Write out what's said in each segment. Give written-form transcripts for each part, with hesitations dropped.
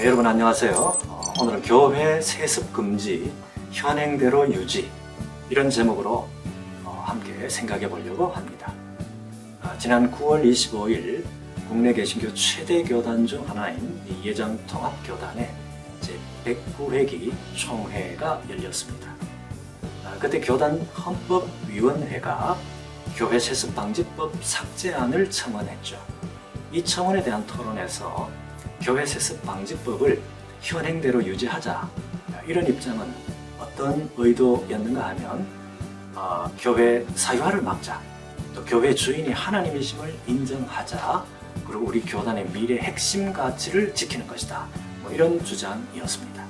네, 여러분 안녕하세요. 오늘은 교회 세습 금지, 현행대로 유지 이런 제목으로 함께 생각해 보려고 합니다. 지난 9월 25일 국내 개신교 최대 교단 중 하나인 예정통합교단의 제109회기 총회가 열렸습니다. 그때 교단 헌법위원회가 교회 세습방지법 삭제안을 청원했죠. 이 청원에 대한 토론에서 교회 세습방지법을 현행대로 유지하자, 이런 입장은 어떤 의도였는가 하면 교회 사유화를 막자, 또 교회 주인이 하나님이심을 인정하자, 그리고 우리 교단의 미래 핵심 가치를 지키는 것이다, 이런 주장이었습니다.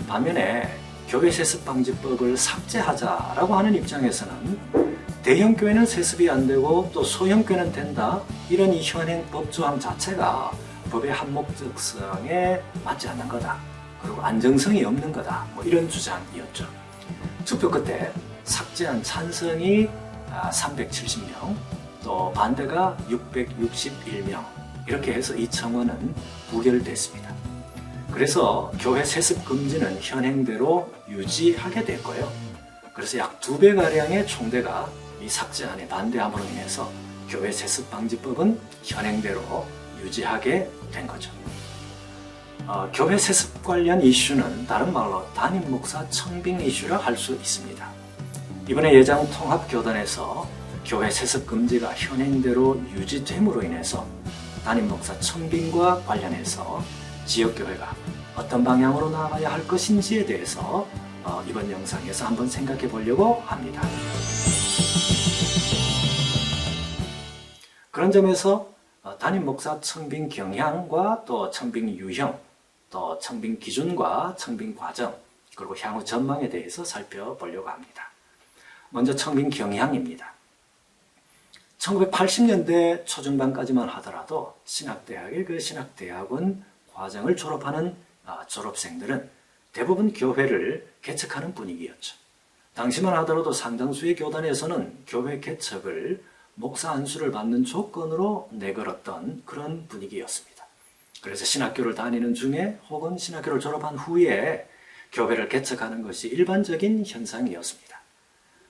반면에 교회 세습방지법을 삭제하자라고 하는 입장에서는 대형 교회는 세습이 안 되고 또 소형 교회는 된다, 이런 이 현행 법 조항 자체가 법의 한목적성에 맞지 않는 거다, 그리고 안정성이 없는 거다, 이런 주장이었죠. 투표 끝에 삭제한 찬성이 370명, 또 반대가 661명, 이렇게 해서 이 청원은 부결됐습니다. 그래서 교회 세습 금지는 현행대로 유지하게 됐고요. 그래서 약 2배가량의 총대가 이 삭제안에 반대함으로 인해서 교회 세습 방지법은 현행대로 유지하게 된 거죠. 교회 세습 관련 이슈는 다른 말로 담임 목사 청빙 이슈라 할 수 있습니다. 이번에 예정통합교단에서 교회 세습 금지가 현행대로 유지됨으로 인해서 담임 목사 청빙과 관련해서 지역교회가 어떤 방향으로 나아가야 할 것인지에 대해서 이번 영상에서 한번 생각해 보려고 합니다. 그런 점에서 담임 목사 청빙 경향과 또 청빙 유형, 또 청빙 기준과 청빙 과정, 그리고 향후 전망에 대해서 살펴보려고 합니다. 먼저 청빙 경향입니다. 1980년대 초중반까지만 하더라도 신학대학의 그 신학대학원 과정을 졸업하는 졸업생들은 대부분 교회를 개척하는 분위기였죠. 당시만 하더라도 상당수의 교단에서는 교회 개척을 목사 안수를 받는 조건으로 내걸었던 그런 분위기였습니다. 그래서 신학교를 다니는 중에 혹은 신학교를 졸업한 후에 교회를 개척하는 것이 일반적인 현상이었습니다.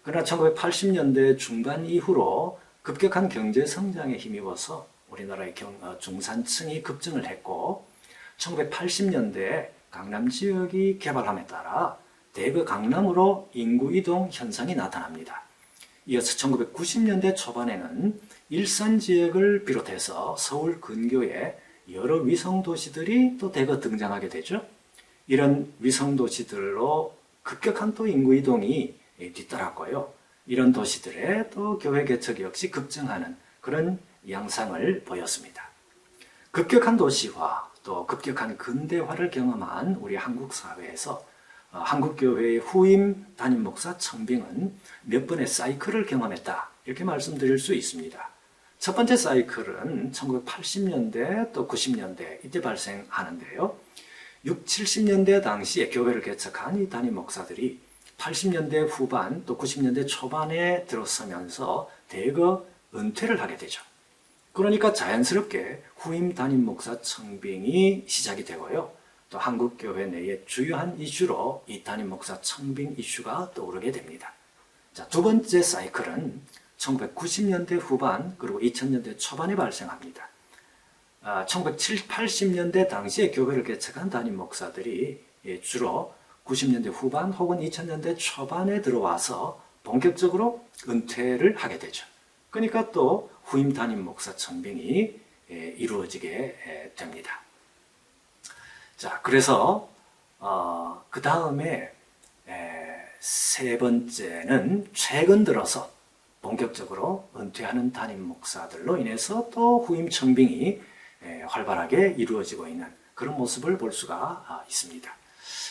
그러나 1980년대 중반 이후로 급격한 경제 성장에 힘입어서 우리나라의 중산층이 급증을 했고, 1980년대에 강남 지역이 개발함에 따라 대거 강남으로 인구 이동 현상이 나타납니다. 이어서 1990년대 초반에는 일산 지역을 비롯해서 서울 근교에 여러 위성도시들이 또 대거 등장하게 되죠. 이런 위성도시들로 급격한 또 인구 이동이 뒤따랐고요. 이런 도시들의 또 교회 개척 역시 급증하는 그런 양상을 보였습니다. 급격한 도시화, 또 급격한 근대화를 경험한 우리 한국 사회에서 한국교회의 후임 담임 목사 청빙은 몇 번의 사이클을 경험했다, 이렇게 말씀드릴 수 있습니다. 첫 번째 사이클은 1980년대 또 90년대 이때 발생하는데요. 60, 70년대 당시에 교회를 개척한 이 담임 목사들이 80년대 후반 또 90년대 초반에 들어서면서 대거 은퇴를 하게 되죠. 그러니까 자연스럽게 후임 담임 목사 청빙이 시작이 되고요. 또 한국교회 내의 주요한 이슈로 이 담임 목사 청빙 이슈가 떠오르게 됩니다. 자, 두 번째 사이클은 1990년대 후반 그리고 2000년대 초반에 발생합니다. 1970, 80년대 당시에 교회를 개척한 담임 목사들이 주로 90년대 후반 혹은 2000년대 초반에 들어와서 본격적으로 은퇴를 하게 되죠. 그러니까 또 후임 담임 목사 청빙이 이루어지게 됩니다. 자, 그래서 그 다음에 세 번째는 최근 들어서 본격적으로 은퇴하는 담임 목사들로 인해서 또 후임 청빙이 활발하게 이루어지고 있는 그런 모습을 볼 수가 있습니다.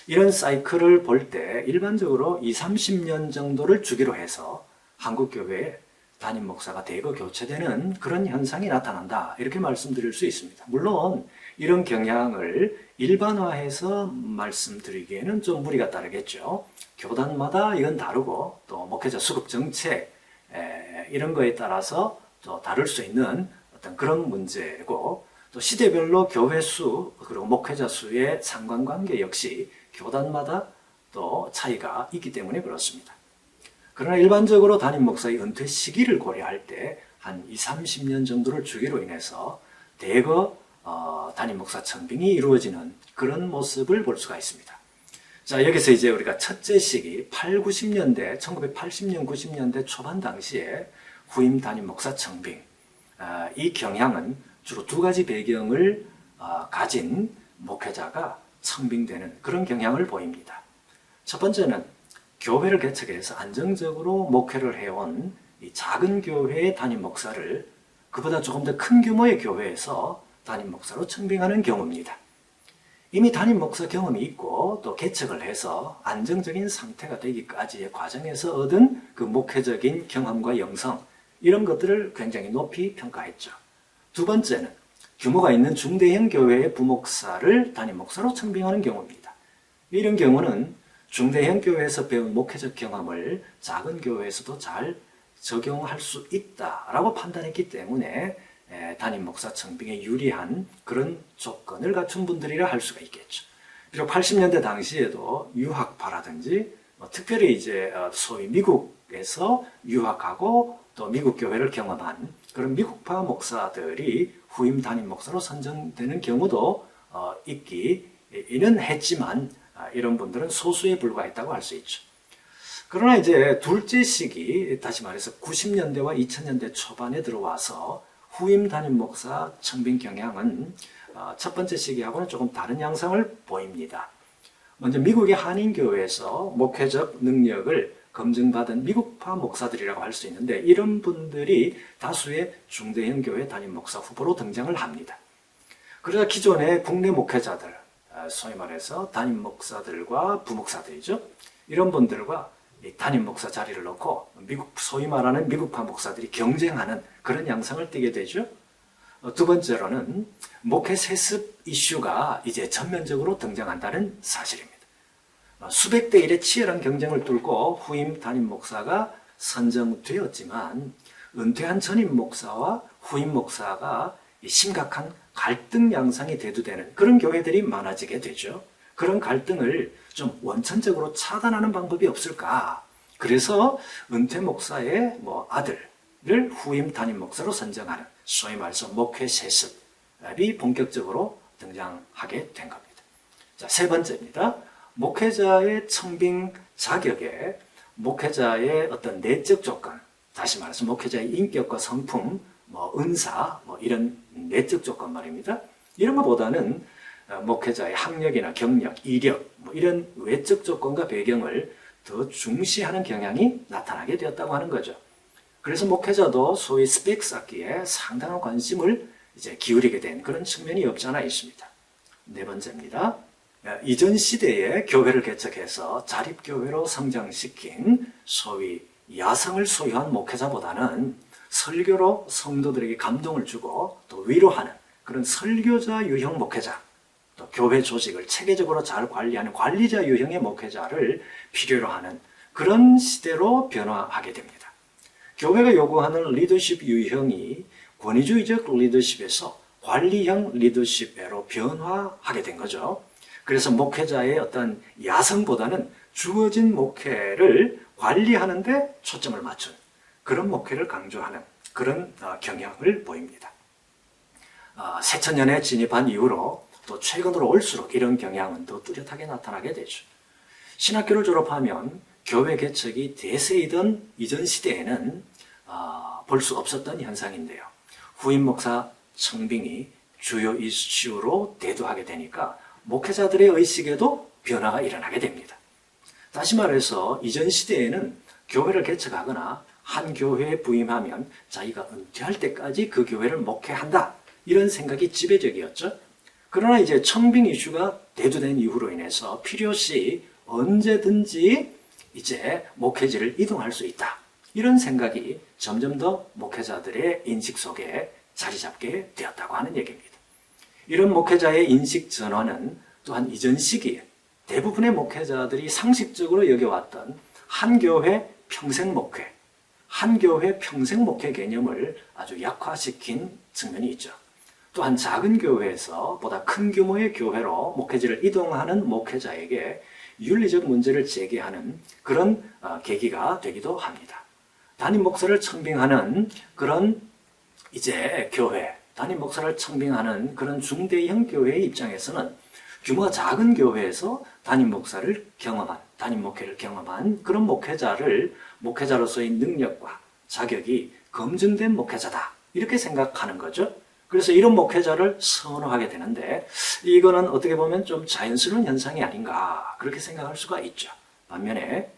이런 사이클을 볼 때 일반적으로 20, 30년 정도를 주기로 해서 한국교회에 담임 목사가 대거 교체되는 그런 현상이 나타난다, 이렇게 말씀드릴 수 있습니다. 물론 이런 경향을 일반화해서 말씀드리기에는 좀 무리가 따르겠죠. 교단마다 이건 다르고 또 목회자 수급 정책 이런 거에 따라서 또 다를 수 있는 어떤 그런 문제고, 또 시대별로 교회 수 그리고 목회자 수의 상관관계 역시 교단마다 또 차이가 있기 때문에 그렇습니다. 그러나 일반적으로 담임 목사의 은퇴 시기를 고려할 때 한 20-30년 정도를 주기로 인해서 대거 담임 목사 청빙이 이루어지는 그런 모습을 볼 수가 있습니다. 자, 여기서 이제 우리가 첫째 시기 80-90년대, 1980년, 90년대 초반 당시에 후임 담임 목사 청빙, 이 경향은 주로 두 가지 배경을 가진 목회자가 청빙되는 그런 경향을 보입니다. 첫 번째는 교회를 개척해서 안정적으로 목회를 해온 이 작은 교회의 담임 목사를 그보다 조금 더 큰 규모의 교회에서 담임 목사로 청빙하는 경우입니다. 이미 담임 목사 경험이 있고 또 개척을 해서 안정적인 상태가 되기까지의 과정에서 얻은 그 목회적인 경험과 영성, 이런 것들을 굉장히 높이 평가했죠. 두 번째는 규모가 있는 중대형 교회의 부목사를 담임 목사로 청빙하는 경우입니다. 이런 경우는 중대형 교회에서 배운 목회적 경험을 작은 교회에서도 잘 적용할 수 있다라고 판단했기 때문에 담임 목사 청빙에 유리한 그런 조건을 갖춘 분들이라 할 수가 있겠죠. 비록 80년대 당시에도 유학파라든지 특별히 이제 소위 미국에서 유학하고 또 미국 교회를 경험한 그런 미국파 목사들이 후임 담임 목사로 선정되는 경우도 있기는 했지만 이런 분들은 소수에 불과했다고 할 수 있죠. 그러나 이제 둘째 시기, 다시 말해서 90년대와 2000년대 초반에 들어와서 후임 담임 목사 청빙 경향은 첫 번째 시기하고는 조금 다른 양상을 보입니다. 먼저 미국의 한인교회에서 목회적 능력을 검증받은 미국파 목사들이라고 할 수 있는데 이런 분들이 다수의 중대형 교회 담임 목사 후보로 등장을 합니다. 그러자 기존의 국내 목회자들, 소위 말해서 담임 목사들과 부목사들이죠. 이런 분들과 담임 목사 자리를 놓고 소위 말하는 미국파 목사들이 경쟁하는 그런 양상을 띠게 되죠. 두 번째로는 목회 세습 이슈가 이제 전면적으로 등장한다는 사실입니다. 수백 대 1의 치열한 경쟁을 뚫고 후임 담임 목사가 선정되었지만 은퇴한 전임 목사와 후임 목사가 심각한 갈등 양상이 대두되는 그런 교회들이 많아지게 되죠. 그런 갈등을 좀 원천적으로 차단하는 방법이 없을까? 그래서 은퇴 목사의 아들을 후임 담임 목사로 선정하는 소위 말해서 목회 세습이 본격적으로 등장하게 된 겁니다. 자, 세 번째입니다. 목회자의 청빙 자격에 목회자의 어떤 내적 조건, 다시 말해서 목회자의 인격과 성품, 은사, 이런 내적 조건 말입니다. 이런 것보다는 목회자의 학력이나 경력, 이력, 이런 외적 조건과 배경을 더 중시하는 경향이 나타나게 되었다고 하는 거죠. 그래서 목회자도 소위 스펙 쌓기에 상당한 관심을 이제 기울이게 된 그런 측면이 없지 않아 있습니다. 네 번째입니다. 이전 시대에 교회를 개척해서 자립교회로 성장시킨 소위 야성을 소유한 목회자보다는 설교로 성도들에게 감동을 주고 또 위로하는 그런 설교자 유형 목회자, 또 교회 조직을 체계적으로 잘 관리하는 관리자 유형의 목회자를 필요로 하는 그런 시대로 변화하게 됩니다. 교회가 요구하는 리더십 유형이 권위주의적 리더십에서 관리형 리더십으로 변화하게 된 거죠. 그래서 목회자의 어떤 야성보다는 주어진 목회를 관리하는 데 초점을 맞춘 그런 목회를 강조하는 그런 경향을 보입니다. 새천년에 진입한 이후로 또 최근으로 올수록 이런 경향은 더 뚜렷하게 나타나게 되죠. 신학교를 졸업하면 교회 개척이 대세이던 이전 시대에는 볼 수 없었던 현상인데요. 후임 목사 청빙이 주요 이슈로 대두하게 되니까 목회자들의 의식에도 변화가 일어나게 됩니다. 다시 말해서 이전 시대에는 교회를 개척하거나 한 교회에 부임하면 자기가 은퇴할 때까지 그 교회를 목회한다, 이런 생각이 지배적이었죠. 그러나 이제 청빙 이슈가 대두된 이후로 인해서 필요시 언제든지 이제 목회지를 이동할 수 있다, 이런 생각이 점점 더 목회자들의 인식 속에 자리 잡게 되었다고 하는 얘기입니다. 이런 목회자의 인식 전환은 또한 이전 시기에 대부분의 목회자들이 상식적으로 여겨왔던 한 교회 평생 목회, 한 교회 평생 목회 개념을 아주 약화시킨 측면이 있죠. 또한 작은 교회에서 보다 큰 규모의 교회로 목회지를 이동하는 목회자에게 윤리적 문제를 제기하는 그런 계기가 되기도 합니다. 담임 목사를 청빙하는 그런 이제 교회, 담임 목사를 청빙하는 그런 중대형 교회의 입장에서는 규모가 작은 교회에서 담임 목사를 경험한, 담임 목회를 경험한 그런 목회자로서의 능력과 자격이 검증된 목회자다. 이렇게 생각하는 거죠. 그래서 이런 목회자를 선호하게 되는데 이거는 어떻게 보면 좀 자연스러운 현상이 아닌가 그렇게 생각할 수가 있죠. 반면에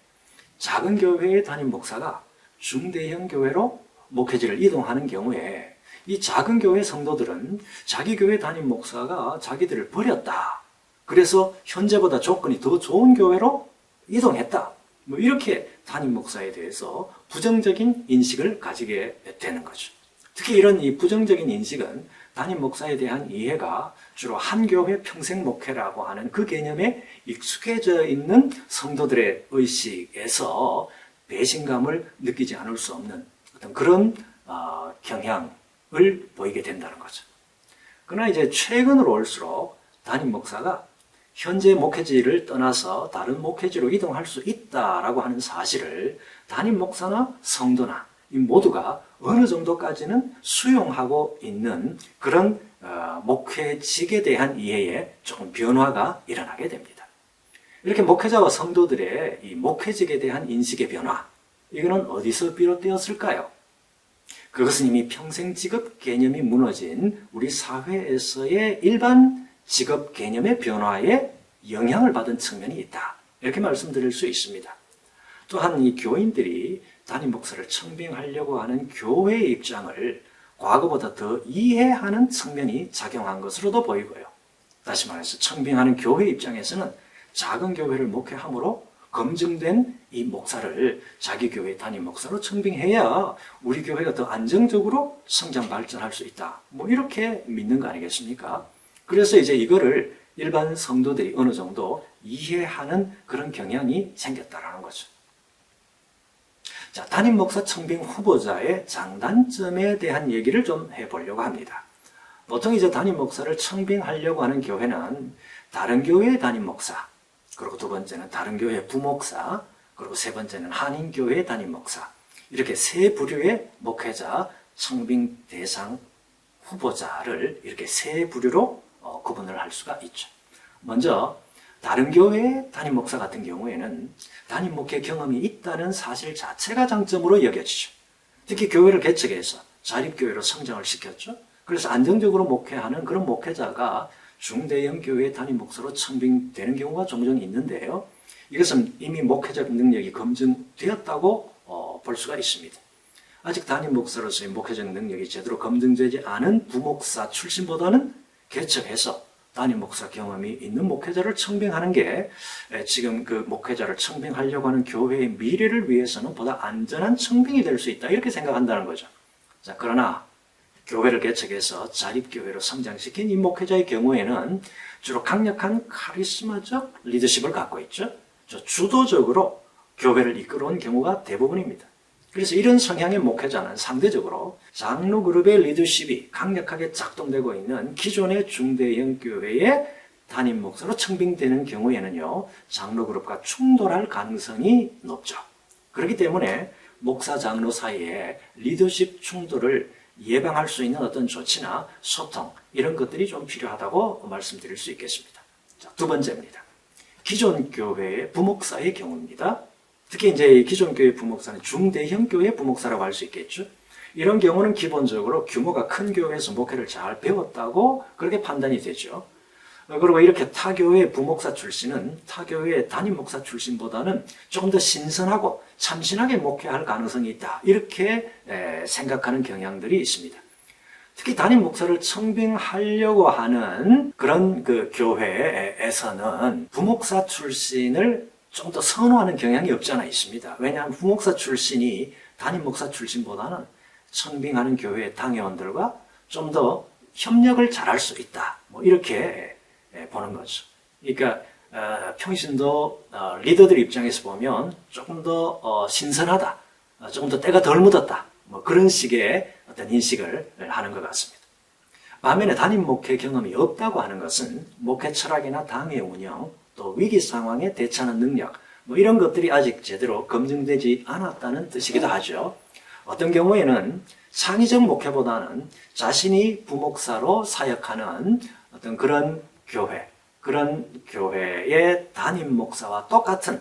작은 교회의 담임 목사가 중대형 교회로 목회지를 이동하는 경우에 이 작은 교회 성도들은 자기 교회 담임 목사가 자기들을 버렸다. 그래서 현재보다 조건이 더 좋은 교회로 이동했다. 뭐 이렇게 담임 목사에 대해서 부정적인 인식을 가지게 되는 거죠. 특히 이런 이 부정적인 인식은 담임 목사에 대한 이해가 주로 한 교회 평생 목회라고 하는 그 개념에 익숙해져 있는 성도들의 의식에서 배신감을 느끼지 않을 수 없는 어떤 그런 경향을 보이게 된다는 거죠. 그러나 이제 최근으로 올수록 담임 목사가 현재 목회지를 떠나서 다른 목회지로 이동할 수 있다라고 하는 사실을 담임 목사나 성도나 이 모두가 어느 정도까지는 수용하고 있는 그런 목회직에 대한 이해에 조금 변화가 일어나게 됩니다. 이렇게 목회자와 성도들의 이 목회직에 대한 인식의 변화, 이거는 어디서 비롯되었을까요? 그것은 이미 평생 직업 개념이 무너진 우리 사회에서의 일반 직업 개념의 변화에 영향을 받은 측면이 있다. 이렇게 말씀드릴 수 있습니다. 또한 이 교인들이 담임 목사를 청빙하려고 하는 교회의 입장을 과거보다 더 이해하는 측면이 작용한 것으로도 보이고요. 다시 말해서 청빙하는 교회 입장에서는 작은 교회를 목회함으로 검증된 이 목사를 자기 교회 담임 목사로 청빙해야 우리 교회가 더 안정적으로 성장 발전할 수 있다. 뭐 이렇게 믿는 거 아니겠습니까? 그래서 이제 이거를 일반 성도들이 어느 정도 이해하는 그런 경향이 생겼다라는 거죠. 자, 담임 목사 청빙 후보자의 장단점에 대한 얘기를 좀 해보려고 합니다. 보통 이제 담임 목사를 청빙하려고 하는 교회는 다른 교회의 담임 목사, 그리고 두 번째는 다른 교회의 부목사, 그리고 세 번째는 한인교회의 담임 목사, 이렇게 세 부류의 목회자 청빙 대상 후보자를 이렇게 세 부류로 구분을 할 수가 있죠. 먼저 다른 교회의 담임 목사 같은 경우에는 담임 목회 경험이 있다는 사실 자체가 장점으로 여겨지죠. 특히 교회를 개척해서 자립교회로 성장을 시켰죠. 그래서 안정적으로 목회하는 그런 목회자가 중대형 교회 담임 목사로 청빙되는 경우가 종종 있는데요. 이것은 이미 목회적 능력이 검증되었다고 볼 수가 있습니다. 아직 담임 목사로서의 목회적 능력이 제대로 검증되지 않은 부목사 출신보다는 개척해서 담임 목사 경험이 있는 목회자를 청빙하는 게 지금 그 목회자를 청빙하려고 하는 교회의 미래를 위해서는 보다 안전한 청빙이 될 수 있다. 이렇게 생각한다는 거죠. 자, 그러나 교회를 개척해서 자립교회로 성장시킨 이 목회자의 경우에는 주로 강력한 카리스마적 리더십을 갖고 있죠. 주도적으로 교회를 이끌어온 경우가 대부분입니다. 그래서 이런 성향의 목회자는 상대적으로 장로 그룹의 리더십이 강력하게 작동되고 있는 기존의 중대형 교회의 담임 목사로 청빙되는 경우에는요, 장로 그룹과 충돌할 가능성이 높죠. 그렇기 때문에 목사 장로 사이에 리더십 충돌을 예방할 수 있는 어떤 조치나 소통, 이런 것들이 좀 필요하다고 말씀드릴 수 있겠습니다. 자, 두 번째입니다. 기존 교회의 부목사의 경우입니다. 특히 이제 기존 교회 부목사는 중대형 교회 부목사라고 할 수 있겠죠. 이런 경우는 기본적으로 규모가 큰 교회에서 목회를 잘 배웠다고 그렇게 판단이 되죠. 그리고 이렇게 타교회 부목사 출신은 타교회 담임 목사 출신보다는 조금 더 신선하고 참신하게 목회할 가능성이 있다. 이렇게 생각하는 경향들이 있습니다. 특히 담임 목사를 청빙하려고 하는 그런 그 교회에서는 부목사 출신을 좀 더 선호하는 경향이 없지 않아 있습니다. 왜냐하면 부목사 출신이 담임 목사 출신보다는 청빙하는 교회의 당회원들과 좀 더 협력을 잘할 수 있다. 뭐 이렇게 보는 거죠. 그러니까 평신도 리더들 입장에서 보면 조금 더 신선하다, 조금 더 때가 덜 묻었다. 뭐 그런 식의 어떤 인식을 하는 것 같습니다. 반면에 담임 목회 경험이 없다고 하는 것은 목회 철학이나 당의 운영, 또 위기 상황에 대처하는 능력, 이런 것들이 아직 제대로 검증되지 않았다는 뜻이기도 하죠. 어떤 경우에는 창의적 목회보다는 자신이 부목사로 사역하는 어떤 그런 교회의 담임 목사와 똑같은,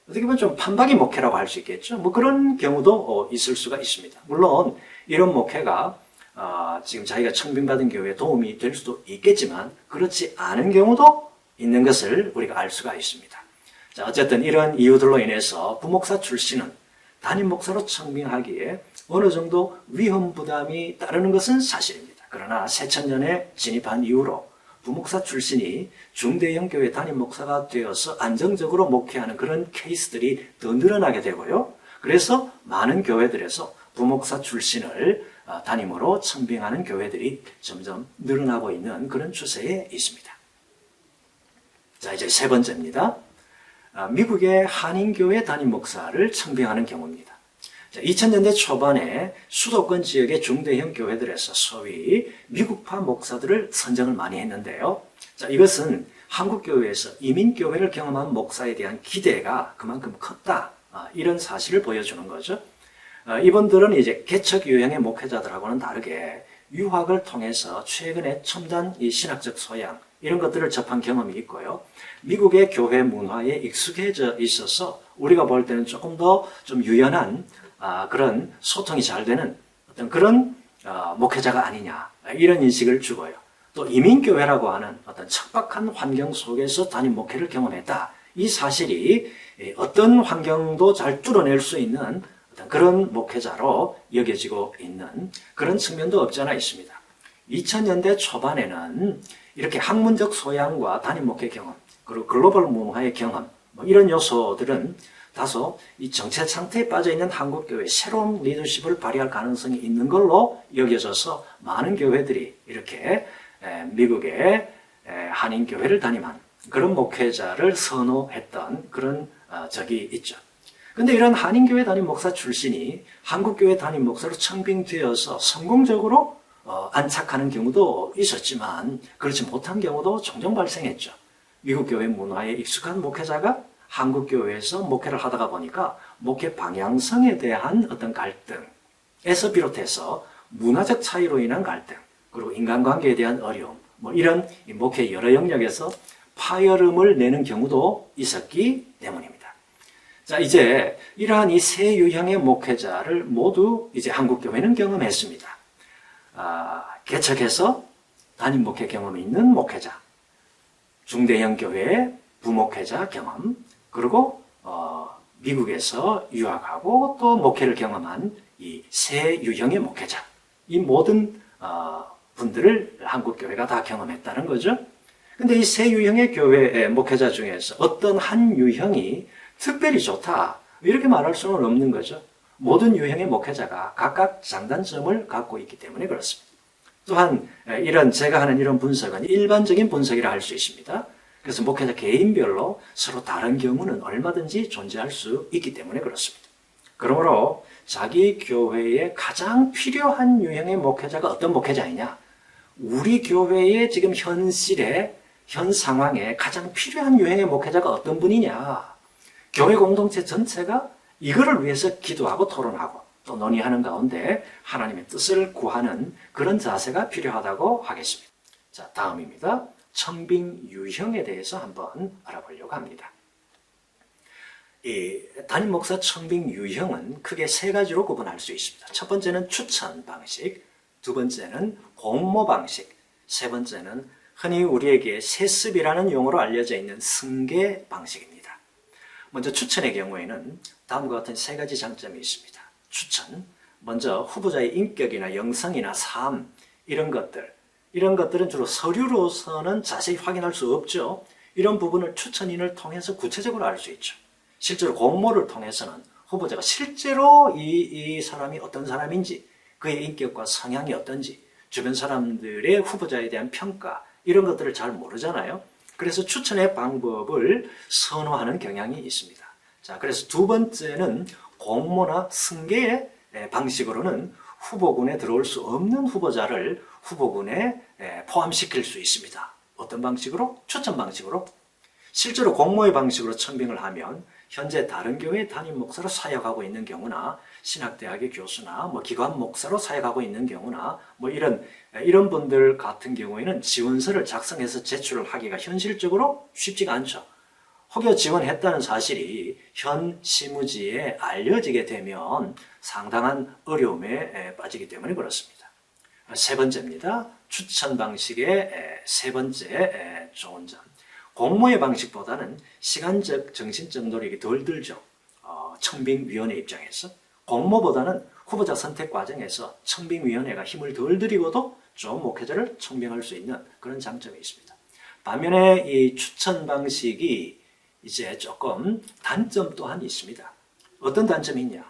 어떻게 보면 좀 판박이 목회라고 할 수 있겠죠. 그런 경우도 있을 수가 있습니다. 물론 이런 목회가 지금 자기가 청빙받은 교회에 도움이 될 수도 있겠지만 그렇지 않은 경우도 있는 것을 우리가 알 수가 있습니다. 자, 어쨌든 이런 이유들로 인해서 부목사 출신은 담임 목사로 청빙하기에 어느 정도 위험 부담이 따르는 것은 사실입니다. 그러나 새천년에 진입한 이후로 부목사 출신이 중대형 교회 담임 목사가 되어서 안정적으로 목회하는 그런 케이스들이 더 늘어나게 되고요. 그래서 많은 교회들에서 부목사 출신을 담임으로 청빙하는 교회들이 점점 늘어나고 있는 그런 추세에 있습니다. 자, 이제 세 번째입니다. 미국의 한인교회 담임 목사를 청빙하는 경우입니다. 2000년대 초반에 수도권 지역의 중대형 교회들에서 소위 미국파 목사들을 선정을 많이 했는데요. 자, 이것은 한국교회에서 이민교회를 경험한 목사에 대한 기대가 그만큼 컸다. 이런 사실을 보여주는 거죠. 이분들은 이제 개척 유형의 목회자들하고는 다르게 유학을 통해서 최근에 첨단 신학적 소양, 이런 것들을 접한 경험이 있고요. 미국의 교회 문화에 익숙해져 있어서 우리가 볼 때는 조금 더 좀 유연한 그런 소통이 잘 되는 어떤 그런 목회자가 아니냐, 이런 인식을 주고요. 또 이민교회라고 하는 어떤 척박한 환경 속에서 담임 목회를 경험했다. 이 사실이 어떤 환경도 잘 뚫어낼 수 있는 어떤 그런 목회자로 여겨지고 있는 그런 측면도 없지 않아 있습니다. 2000년대 초반에는 이렇게 학문적 소양과 담임 목회 경험, 그리고 글로벌 문화의 경험, 이런 요소들은 다소 이 정체 상태에 빠져 있는 한국교회 새로운 리더십을 발휘할 가능성이 있는 걸로 여겨져서 많은 교회들이 이렇게 미국의 한인교회를 담임한 그런 목회자를 선호했던 그런 적이 있죠. 근데 이런 한인교회 담임 목사 출신이 한국교회 담임 목사로 청빙되어서 성공적으로 안착하는 경우도 있었지만 그렇지 못한 경우도 종종 발생했죠. 미국 교회 문화에 익숙한 목회자가 한국 교회에서 목회를 하다가 보니까 목회 방향성에 대한 어떤 갈등에서 비롯해서 문화적 차이로 인한 갈등, 그리고 인간관계에 대한 어려움, 이런 목회 여러 영역에서 파열음을 내는 경우도 있었기 때문입니다. 자, 이제 이러한 이 세 유형의 목회자를 모두 이제 한국 교회는 경험했습니다. 개척해서 담임 목회 경험이 있는 목회자, 중대형 교회의 부목회자 경험, 그리고 미국에서 유학하고 또 목회를 경험한 이 세 유형의 목회자, 이 모든 분들을 한국 교회가 다 경험했다는 거죠. 근데 이 세 유형의 교회의 목회자 중에서 어떤 한 유형이 특별히 좋다, 이렇게 말할 수는 없는 거죠. 모든 유형의 목회자가 각각 장단점을 갖고 있기 때문에 그렇습니다. 또한 제가 하는 이런 분석은 일반적인 분석이라 할 수 있습니다. 그래서 목회자 개인별로 서로 다른 경우는 얼마든지 존재할 수 있기 때문에 그렇습니다. 그러므로 자기 교회에 가장 필요한 유형의 목회자가 어떤 목회자이냐, 우리 교회의 지금 현 상황에 가장 필요한 유형의 목회자가 어떤 분이냐, 교회 공동체 전체가 이거를 위해서 기도하고 토론하고 또 논의하는 가운데 하나님의 뜻을 구하는 그런 자세가 필요하다고 하겠습니다. 자, 다음입니다. 청빙 유형에 대해서 한번 알아보려고 합니다. 이 담임 목사 청빙 유형은 크게 세 가지로 구분할 수 있습니다. 첫 번째는 추천 방식, 두 번째는 공모 방식, 세 번째는 흔히 우리에게 세습이라는 용어로 알려져 있는 승계 방식입니다. 먼저 추천의 경우에는 다음과 같은 세 가지 장점이 있습니다. 추천, 먼저 후보자의 인격이나 영성이나 삶, 이런 것들은 주로 서류로서는 자세히 확인할 수 없죠. 이런 부분을 추천인을 통해서 구체적으로 알 수 있죠. 실제로 공모를 통해서는 후보자가 실제로 이 사람이 어떤 사람인지, 그의 인격과 성향이 어떤지, 주변 사람들의 후보자에 대한 평가, 이런 것들을 잘 모르잖아요. 그래서 추천의 방법을 선호하는 경향이 있습니다. 자, 그래서 두 번째는 공모나 승계의 방식으로는 후보군에 들어올 수 없는 후보자를 후보군에 포함시킬 수 있습니다. 어떤 방식으로? 추천 방식으로. 실제로 공모의 방식으로 청빙을 하면 현재 다른 교회 담임 목사로 사역하고 있는 경우나 신학대학의 교수나 기관 목사로 사역하고 있는 경우나 이런 분들 같은 경우에는 지원서를 작성해서 제출을 하기가 현실적으로 쉽지가 않죠. 혹여 지원했다는 사실이 현 시무지에 알려지게 되면 상당한 어려움에 빠지기 때문에 그렇습니다. 세 번째입니다. 추천 방식의 세 번째 좋은 점. 공모의 방식보다는 시간적, 정신적 노력이 덜 들죠. 청빙위원회 입장에서. 공모보다는 후보자 선택 과정에서 청빙위원회가 힘을 덜 들이고도 좋은 목회자를 청빙할 수 있는 그런 장점이 있습니다. 반면에 이 추천 방식이 이제 조금 단점 또한 있습니다. 어떤 단점이 있냐?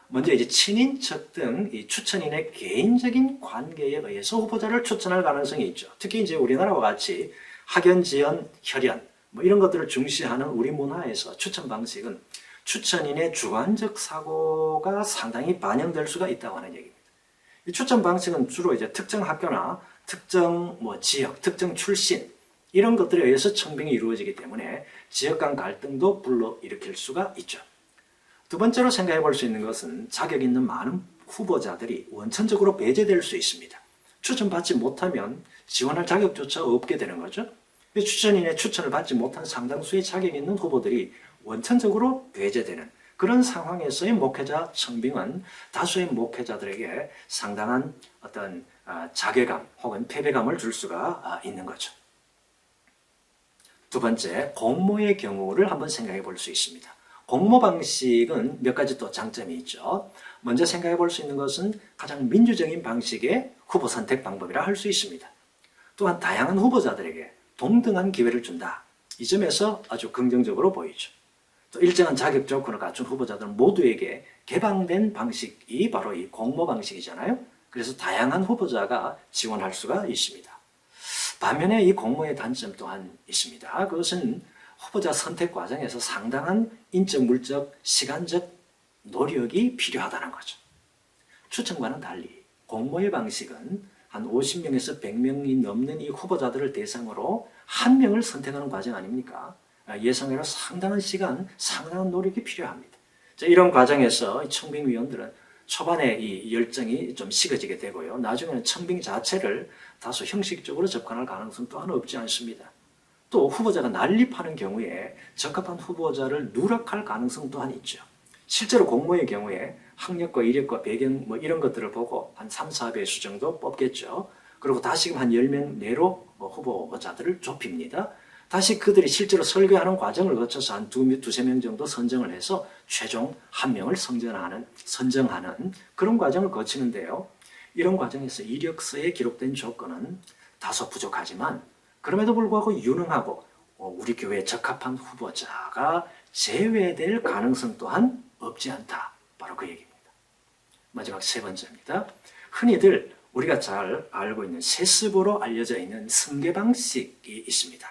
먼저 이제 친인척 등 이 추천인의 개인적인 관계에 의해서 후보자를 추천할 가능성이 있죠. 특히 이제 우리나라와 같이 학연, 지연, 혈연 이런 것들을 중시하는 우리 문화에서 추천 방식은 추천인의 주관적 사고가 상당히 반영될 수가 있다고 하는 얘기입니다. 이 추천 방식은 주로 이제 특정 학교나 특정 지역, 특정 출신 이런 것들에 의해서 청빙이 이루어지기 때문에 지역 간 갈등도 불러일으킬 수가 있죠. 두 번째로 생각해 볼 수 있는 것은 자격 있는 많은 후보자들이 원천적으로 배제될 수 있습니다. 추천받지 못하면 지원할 자격조차 없게 되는 거죠. 추천인의 추천을 받지 못한 상당수의 자격 있는 후보들이 원천적으로 배제되는 그런 상황에서의 목회자 청빙은 다수의 목회자들에게 상당한 어떤 자괴감 혹은 패배감을 줄 수가 있는 거죠. 두 번째, 공모의 경우를 한번 생각해 볼 수 있습니다. 공모 방식은 몇 가지 또 장점이 있죠. 먼저 생각해 볼 수 있는 것은 가장 민주적인 방식의 후보 선택 방법이라 할 수 있습니다. 또한 다양한 후보자들에게 동등한 기회를 준다. 이 점에서 아주 긍정적으로 보이죠. 또 일정한 자격 조건을 갖춘 후보자들 모두에게 개방된 방식이 바로 이 공모 방식이잖아요. 그래서 다양한 후보자가 지원할 수가 있습니다. 반면에 이 공모의 단점 또한 있습니다. 그것은 후보자 선택 과정에서 상당한 인적, 물적, 시간적 노력이 필요하다는 거죠. 추천과는 달리 공모의 방식은 한 50명에서 100명이 넘는 이 후보자들을 대상으로 한 명을 선택하는 과정 아닙니까? 예상외로 상당한 시간, 상당한 노력이 필요합니다. 이런 과정에서 청빙위원들은 초반에 이 열정이 좀 식어지게 되고요. 나중에는 청빙 자체를 다소 형식적으로 접근할 가능성 또한 없지 않습니다. 또 후보자가 난립하는 경우에 적합한 후보자를 누락할 가능성 또한 있죠. 실제로 공모의 경우에 학력과 이력과 배경 이런 것들을 보고 한 3, 4배수 정도 뽑겠죠. 그리고 다시금 한 10명 내로 후보자들을 좁힙니다. 다시 그들이 실제로 설계하는 과정을 거쳐서 한 두세 명 정도 선정을 해서 최종 한 명을 선정하는 그런 과정을 거치는데요. 이런 과정에서 이력서에 기록된 조건은 다소 부족하지만 그럼에도 불구하고 유능하고 우리 교회에 적합한 후보자가 제외될 가능성 또한 없지 않다. 바로 그 얘기입니다. 마지막 세 번째입니다. 흔히들 우리가 잘 알고 있는 세습으로 알려져 있는 승계 방식이 있습니다.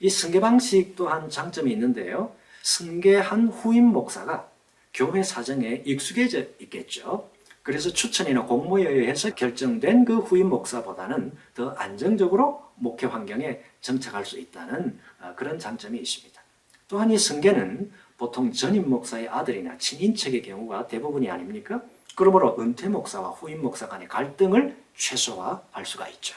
이 승계 방식 또한 장점이 있는데요. 승계한 후임 목사가 교회 사정에 익숙해져 있겠죠. 그래서 추천이나 공모에 의해서 결정된 그 후임 목사보다는 더 안정적으로 목회 환경에 정착할 수 있다는 그런 장점이 있습니다. 또한 이 승계는 보통 전임 목사의 아들이나 친인척의 경우가 대부분이 아닙니까? 그러므로 은퇴 목사와 후임 목사 간의 갈등을 최소화할 수가 있죠.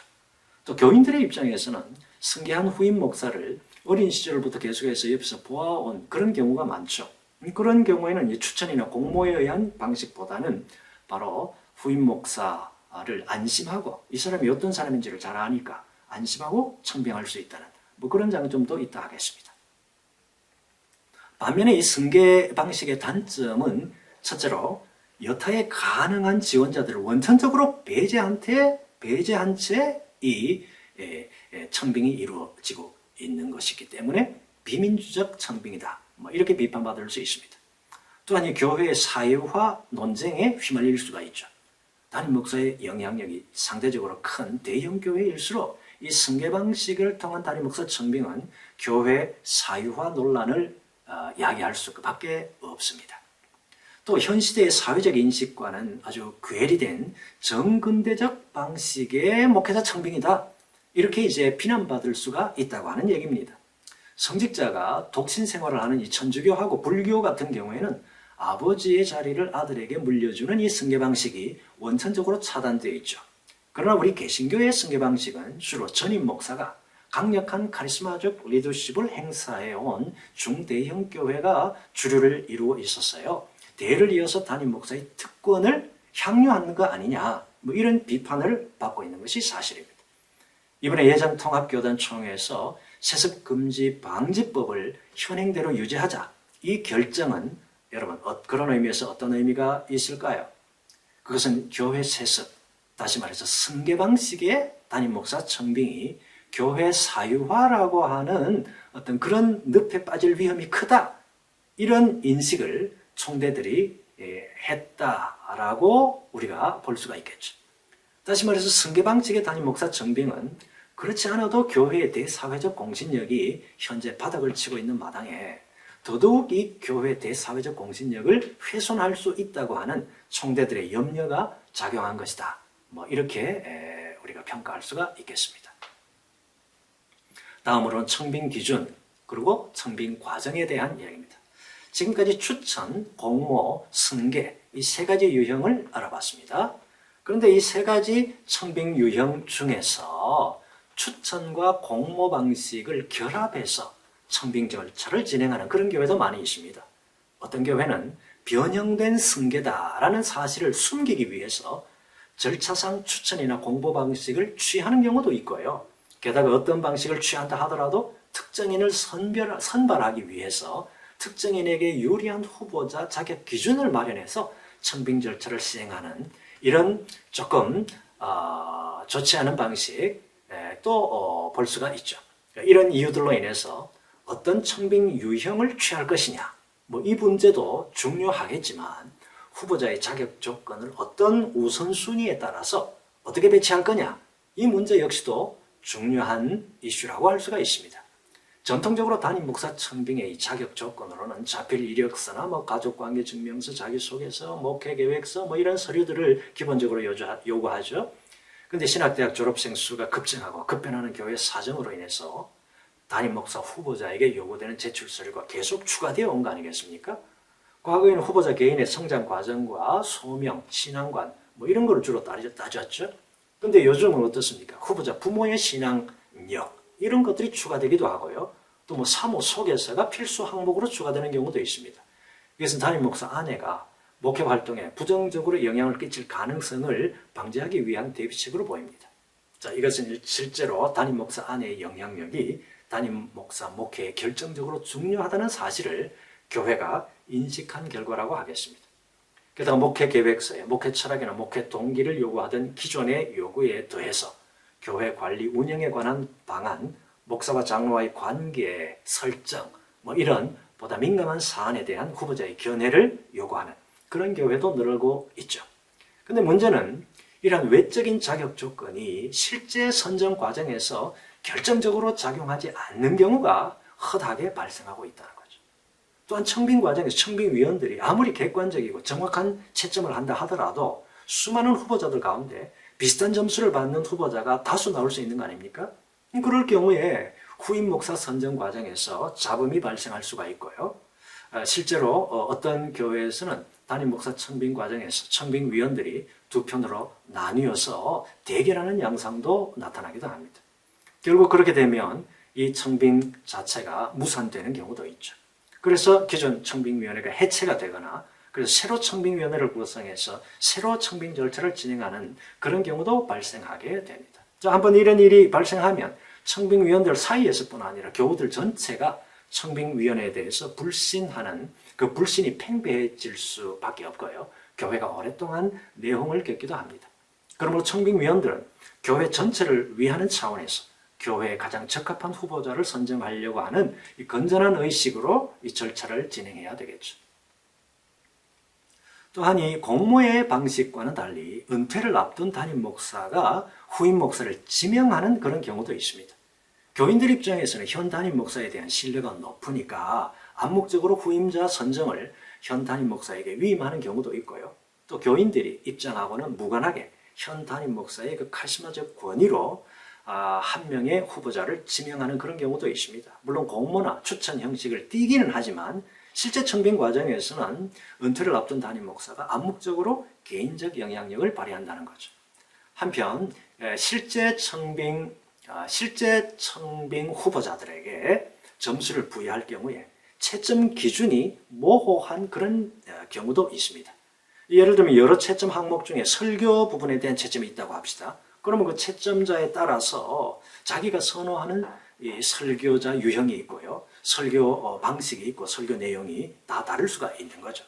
또 교인들의 입장에서는 승계한 후임 목사를 어린 시절부터 계속해서 옆에서 보아온 그런 경우가 많죠. 그런 경우에는 추천이나 공모에 의한 방식보다는 바로 후임 목사를 안심하고 이 사람이 어떤 사람인지를 잘 아니까 안심하고 청빙할 수 있다는 그런 장점도 있다 하겠습니다. 반면에 이 승계 방식의 단점은 첫째로 여타의 가능한 지원자들을 원천적으로 배제한 채 이 청빙이 이루어지고 있는 것이기 때문에 비민주적 청빙이다. 이렇게 비판받을 수 있습니다. 또한 이 교회의 사회화 논쟁에 휘말릴 수가 있죠. 담임 목사의 영향력이 상대적으로 큰 대형 교회일수록 이 승계 방식을 통한 담임 목사 청빙은 교회 사회화 논란을 야기할 수밖에 없습니다. 또 현 시대의 사회적 인식과는 아주 괴리된 정근대적 방식의 목회자 청빙이다. 이렇게 이제 비난받을 수가 있다고 하는 얘기입니다. 성직자가 독신 생활을 하는 이 천주교하고 불교 같은 경우에는 아버지의 자리를 아들에게 물려주는 이 승계 방식이 원천적으로 차단되어 있죠. 그러나 우리 개신교의 승계 방식은 주로 전임 목사가 강력한 카리스마적 리더십을 행사해온 중대형 교회가 주류를 이루어 있었어요. 대를 이어서 담임 목사의 특권을 향유하는 거 아니냐, 뭐 이런 비판을 받고 있는 것이 사실입니다. 이번에 예전통합교단총회에서 세습금지 방지법을 현행대로 유지하자, 이 결정은 여러분 그런 의미에서 어떤 의미가 있을까요? 그것은 교회 세습, 다시 말해서 승계 방식의 담임 목사 청빙이 교회 사유화라고 하는 어떤 그런 늪에 빠질 위험이 크다, 이런 인식을 총대들이 했다라고 우리가 볼 수가 있겠죠. 다시 말해서 승계 방식의 담임 목사 청빙은 그렇지 않아도 교회의 대사회적 공신력이 현재 바닥을 치고 있는 마당에 더더욱 이 교회 대사회적 공신력을 훼손할 수 있다고 하는 총대들의 염려가 작용한 것이다. 뭐 이렇게 우리가 평가할 수가 있겠습니다. 다음으로는 청빙 기준, 그리고 청빙 과정에 대한 이야기입니다. 지금까지 추천, 공모, 승계 이 세 가지 유형을 알아봤습니다. 그런데 이 세 가지 청빙 유형 중에서 추천과 공모 방식을 결합해서 청빙 절차를 진행하는 그런 교회도 많이 있습니다. 어떤 교회는 변형된 승계다라는 사실을 숨기기 위해서 절차상 추천이나 공모 방식을 취하는 경우도 있고요. 게다가 어떤 방식을 취한다 하더라도 특정인을 선발하기 위해서 특정인에게 유리한 후보자 자격 기준을 마련해서 청빙 절차를 시행하는 이런 조금 좋지 않은 방식 또 볼 수가 있죠. 이런 이유들로 인해서 어떤 청빙 유형을 취할 것이냐, 뭐 이 문제도 중요하겠지만 후보자의 자격 조건을 어떤 우선순위에 따라서 어떻게 배치할 거냐, 이 문제 역시도 중요한 이슈라고 할 수가 있습니다. 전통적으로 담임 목사 청빙의 자격 조건으로는 자필 이력서나 뭐 가족관계 증명서, 자기소개서, 목회계획서 뭐 이런 서류들을 기본적으로 요구하죠. 그런데 신학대학 졸업생 수가 급증하고 급변하는 교회 사정으로 인해서 담임 목사 후보자에게 요구되는 제출 서류가 계속 추가되어 온 거 아니겠습니까? 과거에는 후보자 개인의 성장 과정과 소명, 신앙관 뭐 이런 거를 주로 따졌죠. 그런데 요즘은 어떻습니까? 후보자 부모의 신앙력 이런 것들이 추가되기도 하고요. 또 뭐 사모 소개서가 필수 항목으로 추가되는 경우도 있습니다. 이것은 담임 목사 아내가 목회 활동에 부정적으로 영향을 끼칠 가능성을 방지하기 위한 대비책으로 보입니다. 자, 이것은 실제로 담임 목사 아내의 영향력이 담임 목사 목회에 결정적으로 중요하다는 사실을 교회가 인식한 결과라고 하겠습니다. 게다가 목회 계획서에 목회 철학이나 목회 동기를 요구하던 기존의 요구에 더해서 교회 관리 운영에 관한 방안, 목사와 장로와의 관계 설정, 뭐 이런 보다 민감한 사안에 대한 후보자의 견해를 요구하는 그런 교회도 늘고 있죠. 그런데 문제는 이러한 외적인 자격 조건이 실제 선정 과정에서 결정적으로 작용하지 않는 경우가 허다하게 발생하고 있다는 거죠. 또한 청빙 과정에서 청빙위원들이 아무리 객관적이고 정확한 채점을 한다 하더라도 수많은 후보자들 가운데 비슷한 점수를 받는 후보자가 다수 나올 수 있는 거 아닙니까? 그럴 경우에 후임 목사 선정 과정에서 잡음이 발생할 수가 있고요. 실제로 어떤 교회에서는 담임 목사 청빙 과정에서 청빙위원들이 두 편으로 나뉘어서 대결하는 양상도 나타나기도 합니다. 결국 그렇게 되면 이 청빙 자체가 무산되는 경우도 있죠. 그래서 기존 청빙위원회가 해체가 되거나 그래서 새로 청빙위원회를 구성해서 새로 청빙 절차를 진행하는 그런 경우도 발생하게 됩니다. 자, 한번 이런 일이 발생하면 청빙위원들 사이에서뿐 아니라 교우들 전체가 청빙위원회에 대해서 불신하는 그 불신이 팽배해질 수밖에 없고요. 교회가 오랫동안 내홍을 겪기도 합니다. 그러므로 청빙위원들은 교회 전체를 위하는 차원에서 교회에 가장 적합한 후보자를 선정하려고 하는 이 건전한 의식으로 이 절차를 진행해야 되겠죠. 또한 이 공모의 방식과는 달리 은퇴를 앞둔 담임 목사가 후임 목사를 지명하는 그런 경우도 있습니다. 교인들 입장에서는 현 담임 목사에 대한 신뢰가 높으니까 암묵적으로 후임자 선정을 현 담임 목사에게 위임하는 경우도 있고요. 또 교인들이 입장하고는 무관하게 현 담임 목사의 그 카리스마적 권위로 한 명의 후보자를 지명하는 그런 경우도 있습니다. 물론 공모나 추천 형식을 띠기는 하지만 실제 청빙 과정에서는 은퇴를 앞둔 담임 목사가 암묵적으로 개인적 영향력을 발휘한다는 거죠. 한편 실제 청빙 후보자들에게 점수를 부여할 경우에 채점 기준이 모호한 그런 경우도 있습니다. 예를 들면 여러 채점 항목 중에 설교 부분에 대한 채점이 있다고 합시다. 그러면 그 채점자에 따라서 자기가 선호하는 이 설교자 유형이 있고요. 설교 방식이 있고 설교 내용이 다 다를 수가 있는 거죠.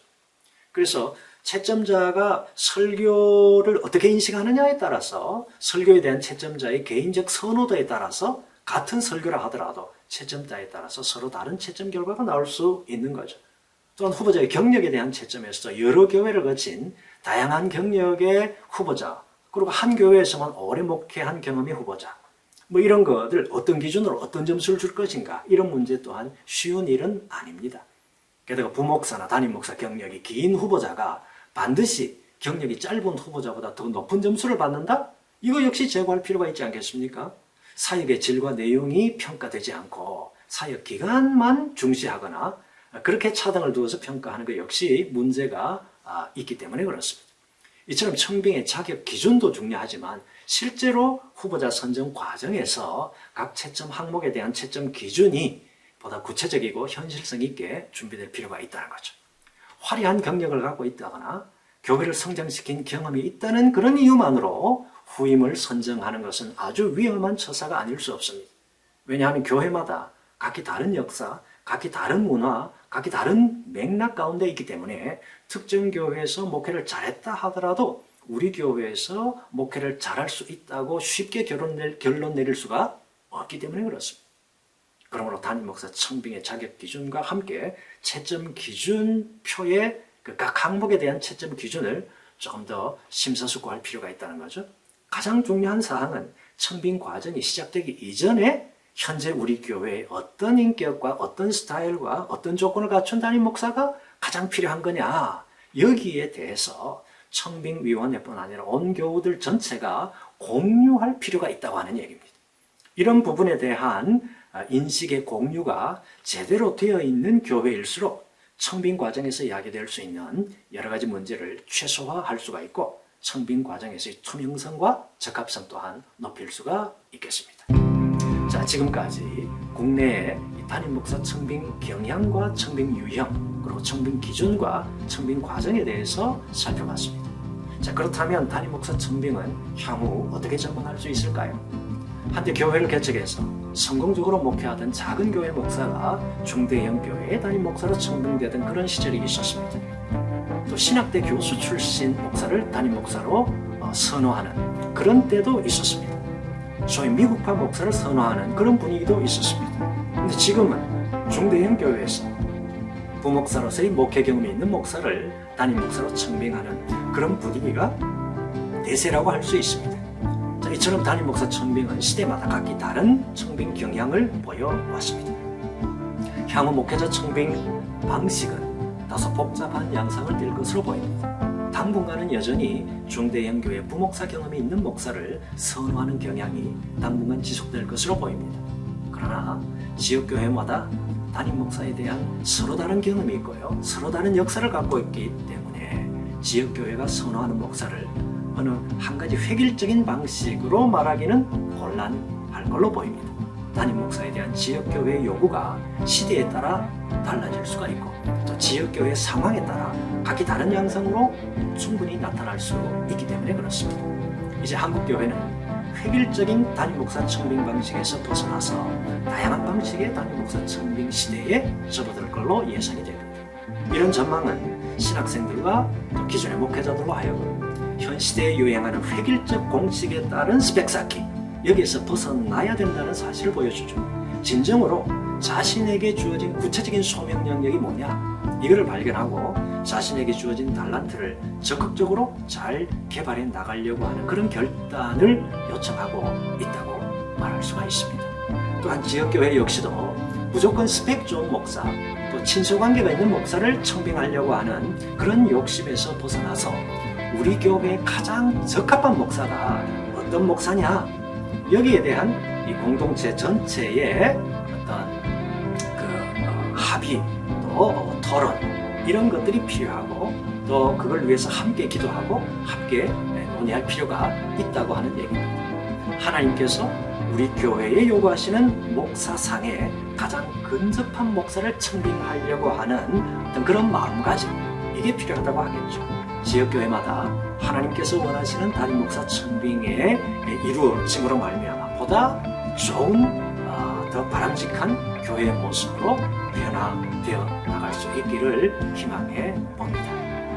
그래서 채점자가 설교를 어떻게 인식하느냐에 따라서 설교에 대한 채점자의 개인적 선호도에 따라서 같은 설교라 하더라도 채점자에 따라서 서로 다른 채점 결과가 나올 수 있는 거죠. 또한 후보자의 경력에 대한 채점에서 여러 교회를 거친 다양한 경력의 후보자, 그리고 한 교회에서만 오래 목회한 경험의 후보자, 이런 것들 어떤 기준으로 어떤 점수를 줄 것인가, 이런 문제 또한 쉬운 일은 아닙니다. 게다가 부목사나 담임 목사 경력이 긴 후보자가 반드시 경력이 짧은 후보자보다 더 높은 점수를 받는다? 이거 역시 제고할 필요가 있지 않겠습니까? 사역의 질과 내용이 평가되지 않고 사역 기간만 중시하거나 그렇게 차등을 두어서 평가하는 것 역시 문제가 있기 때문에 그렇습니다. 이처럼 청빙의 자격 기준도 중요하지만 실제로 후보자 선정 과정에서 각 채점 항목에 대한 채점 기준이 보다 구체적이고 현실성 있게 준비될 필요가 있다는 거죠. 화려한 경력을 갖고 있다거나 교회를 성장시킨 경험이 있다는 그런 이유만으로 후임을 선정하는 것은 아주 위험한 처사가 아닐 수 없습니다. 왜냐하면 교회마다 각기 다른 역사, 각기 다른 문화, 각기 다른 맥락 가운데 있기 때문에 특정 교회에서 목회를 잘했다 하더라도 우리 교회에서 목회를 잘할 수 있다고 쉽게 결론 내릴 수가 없기 때문에 그렇습니다. 그러므로 담임 목사 청빙의 자격 기준과 함께 채점 기준표의 각 항목에 대한 채점 기준을 조금 더 심사숙고할 필요가 있다는 거죠. 가장 중요한 사항은 청빙 과정이 시작되기 이전에 현재 우리 교회에 어떤 인격과 어떤 스타일과 어떤 조건을 갖춘 담임 목사가 가장 필요한 거냐, 여기에 대해서 청빙위원회뿐 아니라 온 교우들 전체가 공유할 필요가 있다고 하는 얘기입니다. 이런 부분에 대한 인식의 공유가 제대로 되어 있는 교회일수록 청빙 과정에서 야기될 수 있는 여러 가지 문제를 최소화할 수가 있고 청빙 과정에서의 투명성과 적합성 또한 높일 수가 있겠습니다. 자, 지금까지 국내의 담임 목사 청빙 경향과 청빙 유형, 그리고 청빙 기준과 청빙 과정에 대해서 살펴봤습니다. 자, 그렇다면 담임 목사 청빙은 향후 어떻게 접근할 수 있을까요? 한때 교회를 개척해서 성공적으로 목회하던 작은 교회 목사가 중대형 교회의 담임 목사로 청빙되던 그런 시절이 있었습니다. 또 신학대 교수 출신 목사를 담임 목사로 선호하는 그런 때도 있었습니다. 소위 미국파 목사를 선호하는 그런 분위기도 있었습니다. 근데 지금은 중대형 교회에서 부목사로서의 목회 경험이 있는 목사를 담임 목사로 청빙하는 그런 분위기가 대세라고 할 수 있습니다. 자, 이처럼 담임 목사 청빙은 시대마다 각기 다른 청빙 경향을 보여왔습니다. 향후 목회자 청빙 방식은 다소 복잡한 양상을 띨 것으로 보입니다. 당분간은 여전히 중대형 교회 부목사 경험이 있는 목사를 선호하는 경향이 당분간 지속될 것으로 보입니다. 그러나 지역교회마다 담임 목사에 대한 서로 다른 경험이 있고요. 서로 다른 역사를 갖고 있기 때문에 지역교회가 선호하는 목사를 어느 한 가지 획일적인 방식으로 말하기는 곤란할 걸로 보입니다. 담임 목사에 대한 지역교회의 요구가 시대에 따라 달라질 수가 있고 또 지역교회 상황에 따라 각기 다른 양상으로 충분히 나타날 수 있기 때문에 그렇습니다. 이제 한국교회는 획일적인 담임 목사 청빙 방식에서 벗어나서 다양한 방식의 담임 목사 청빙 시대에 접어들 걸로 예상이 됩니다. 이런 전망은 신학생들과 또 기존의 목회자들로 하여금 현 시대에 유행하는 획일적 공식에 따른 스펙 쌓기, 여기에서 벗어나야 된다는 사실을 보여주죠. 진정으로 자신에게 주어진 구체적인 소명 영역이 뭐냐, 이거를 발견하고 자신에게 주어진 달란트를 적극적으로 잘 개발해 나가려고 하는 그런 결단을 요청하고 있다고 말할 수가 있습니다. 또한 지역교회 역시도 무조건 스펙 좋은 목사, 또 친소관계가 있는 목사를 청빙하려고 하는 그런 욕심에서 벗어나서 우리 교회에 가장 적합한 목사가 어떤 목사냐? 여기에 대한 이 공동체 전체의 어떤 합의, 또 토론 이런 것들이 필요하고 또 그걸 위해서 함께 기도하고 함께 논의할 필요가 있다고 하는 얘기입니다. 하나님께서 우리 교회에 요구하시는 목사상에 가장 근접한 목사를 청빙하려고 하는 어떤 그런 마음가짐, 이게 필요하다고 하겠죠. 지역교회마다 하나님께서 원하시는 담임 목사 청빙에 이루어짐으로 말미암아 보다 좋은 더 바람직한 교회의 모습으로 변화되어 나갈 수 있기를 희망해 봅니다.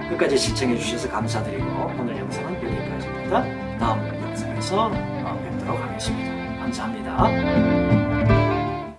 끝까지 시청해 주셔서 감사드리고 오늘 영상은 여기까지입니다. 다음 영상에서 뵙도록 하겠습니다. 감사합니다.